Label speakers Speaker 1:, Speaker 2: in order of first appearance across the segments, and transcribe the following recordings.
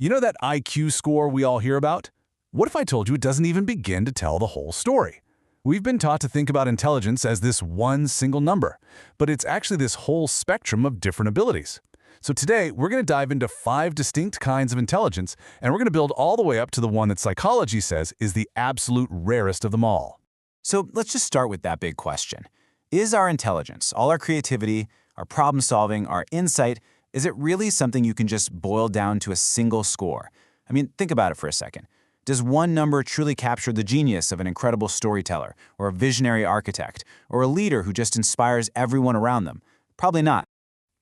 Speaker 1: You know that IQ score we all hear about? What if I told you it doesn't even begin to tell the whole story? We've been taught to think about intelligence as this one single number, but it's actually this whole spectrum of different abilities. So today, we're going to dive into 5 distinct kinds of intelligence, and we're going to build all the way up to the one that psychology says is the absolute rarest of them all.
Speaker 2: So let's just start with that big question. Is our intelligence, all our creativity, our problem solving, our insight, is it really something you can just boil down to a single score? I mean, think about it for a second. Does one number truly capture the genius of an incredible storyteller, or a visionary architect, or a leader who just inspires everyone around them? Probably not.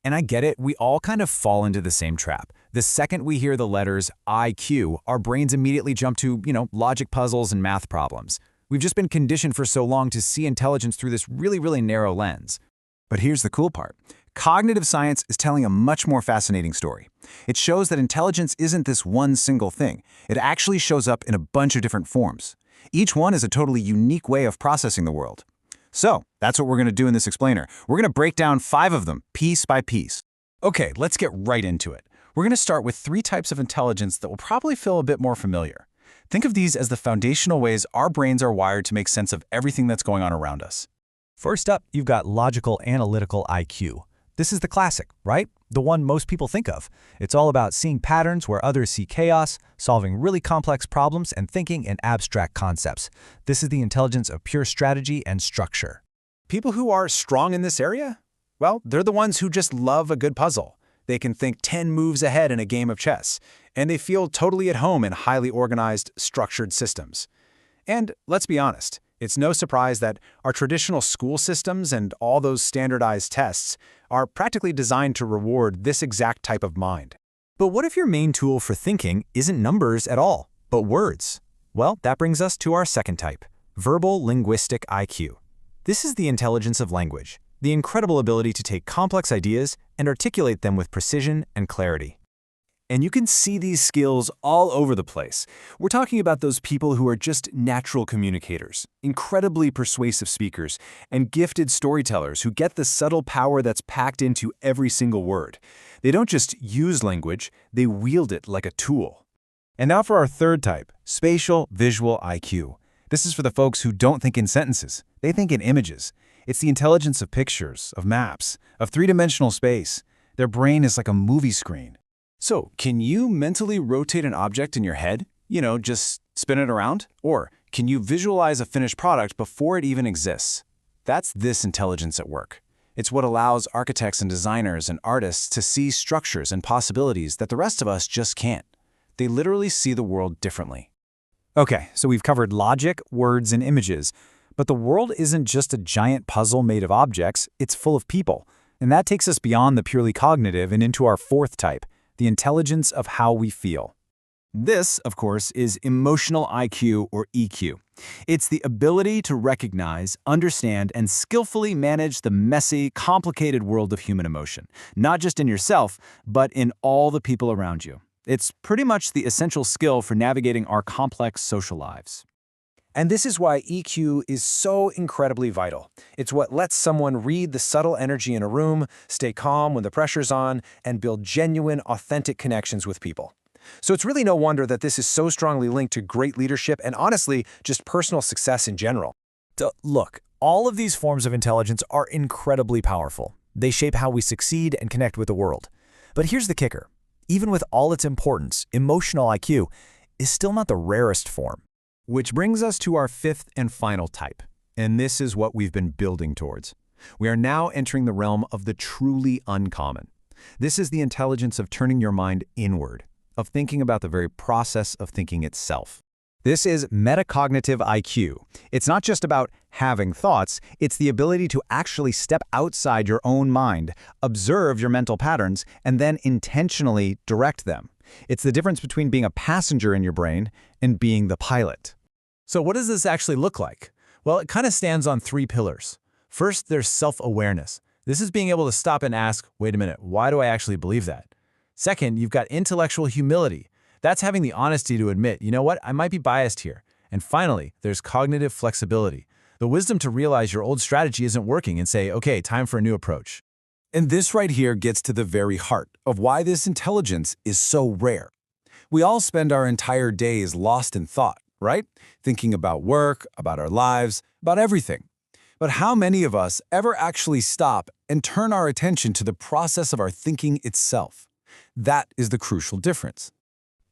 Speaker 2: And I get it, we all kind of fall into the same trap. The second we hear the letters IQ, our brains immediately jump to, logic puzzles and math problems. We've just been conditioned for so long to see intelligence through this really narrow lens. But here's the cool part. Cognitive science is telling a much more fascinating story. It shows that intelligence isn't this one single thing. It actually shows up in a bunch of different forms. Each one is a totally unique way of processing the world. So, that's what we're going to do in this explainer. We're going to break down 5 of them, piece by piece. Okay, let's get right into it. We're going to start with 3 types of intelligence that will probably feel a bit more familiar. Think of these as the foundational ways our brains are wired to make sense of everything that's going on around us.
Speaker 3: First up, you've got logical analytical IQ. This is the classic, right? The one most people think of. It's all about seeing patterns where others see chaos, solving really complex problems, and thinking in abstract concepts. This is the intelligence of pure strategy and structure.
Speaker 2: People who are strong in this area? Well, they're the ones who just love a good puzzle. They can think 10 moves ahead in a game of chess, and they feel totally at home in highly organized, structured systems. And let's be honest, it's no surprise that our traditional school systems and all those standardized tests are practically designed to reward this exact type of mind.
Speaker 3: But what if your main tool for thinking isn't numbers at all, but words? Well, that brings us to our second type, verbal linguistic IQ. This is the intelligence of language, the incredible ability to take complex ideas and articulate them with precision and clarity.
Speaker 2: And you can see these skills all over the place. We're talking about those people who are just natural communicators, incredibly persuasive speakers, and gifted storytellers who get the subtle power that's packed into every single word. They don't just use language, they wield it like a tool. And now for our third type, spatial visual IQ. This is for the folks who don't think in sentences, they think in images. It's the intelligence of pictures, of maps, of three-dimensional space. Their brain is like a movie screen. So, can you mentally rotate an object in your head? Just spin it around? Or can you visualize a finished product before it even exists? That's this intelligence at work. It's what allows architects and designers and artists to see structures and possibilities that the rest of us just can't. They literally see the world differently. Okay, so we've covered logic, words, and images. But the world isn't just a giant puzzle made of objects, it's full of people. And that takes us beyond the purely cognitive and into our fourth type, the intelligence of how we feel. This, of course, is emotional IQ or EQ. It's the ability to recognize, understand, and skillfully manage the messy, complicated world of human emotion, not just in yourself, but in all the people around you. It's pretty much the essential skill for navigating our complex social lives. And this is why EQ is so incredibly vital. It's what lets someone read the subtle energy in a room, stay calm when the pressure's on, and build genuine, authentic connections with people. So it's really no wonder that this is so strongly linked to great leadership and honestly, just personal success in general.
Speaker 3: Look, all of these forms of intelligence are incredibly powerful. They shape how we succeed and connect with the world. But here's the kicker. Even with all its importance, emotional IQ is still not the rarest form.
Speaker 2: Which brings us to our fifth and final type, and this is what we've been building towards. We are now entering the realm of the truly uncommon. This is the intelligence of turning your mind inward, of thinking about the very process of thinking itself. This is metacognitive IQ. It's not just about having thoughts, it's the ability to actually step outside your own mind, observe your mental patterns, and then intentionally direct them. It's the difference between being a passenger in your brain and being the pilot.
Speaker 1: So what does this actually look like? Well, it kind of stands on 3 pillars. First, there's self-awareness. This is being able to stop and ask, wait a minute, why do I actually believe that? Second, you've got intellectual humility. That's having the honesty to admit, you know what, I might be biased here. And finally, there's cognitive flexibility. The wisdom to realize your old strategy isn't working and say, okay, time for a new approach.
Speaker 2: And this right here gets to the very heart of why this intelligence is so rare. We all spend our entire days lost in thought, right? Thinking about work, about our lives, about everything. But how many of us ever actually stop and turn our attention to the process of our thinking itself? That is the crucial difference.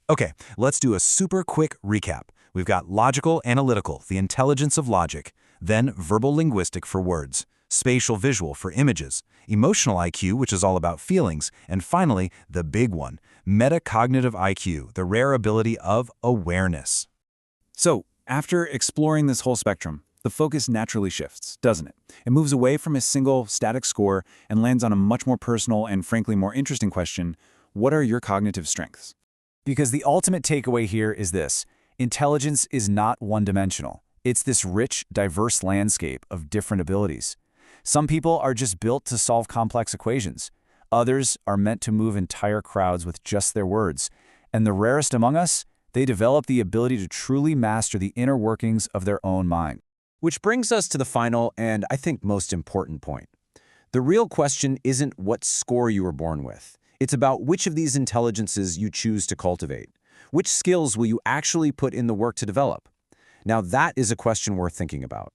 Speaker 3: Okay, let's do a super quick recap. We've got logical analytical, the intelligence of logic, then verbal linguistic for words, spatial visual for images, emotional IQ, which is all about feelings, and finally, the big one, metacognitive IQ, the rare ability of awareness.
Speaker 2: So, after exploring this whole spectrum, the focus naturally shifts, doesn't it? It moves away from a single static score and lands on a much more personal and frankly more interesting question: what are your cognitive strengths?
Speaker 4: Because the ultimate takeaway here is this: intelligence is not one-dimensional. It's this rich, diverse landscape of different abilities. Some people are just built to solve complex equations. Others are meant to move entire crowds with just their words. And the rarest among us, they develop the ability to truly master the inner workings of their own mind.
Speaker 5: Which brings us to the final and, I think, most important point. The real question isn't what score you were born with. It's about which of these intelligences you choose to cultivate. Which skills will you actually put in the work to develop? Now that is a question worth thinking about.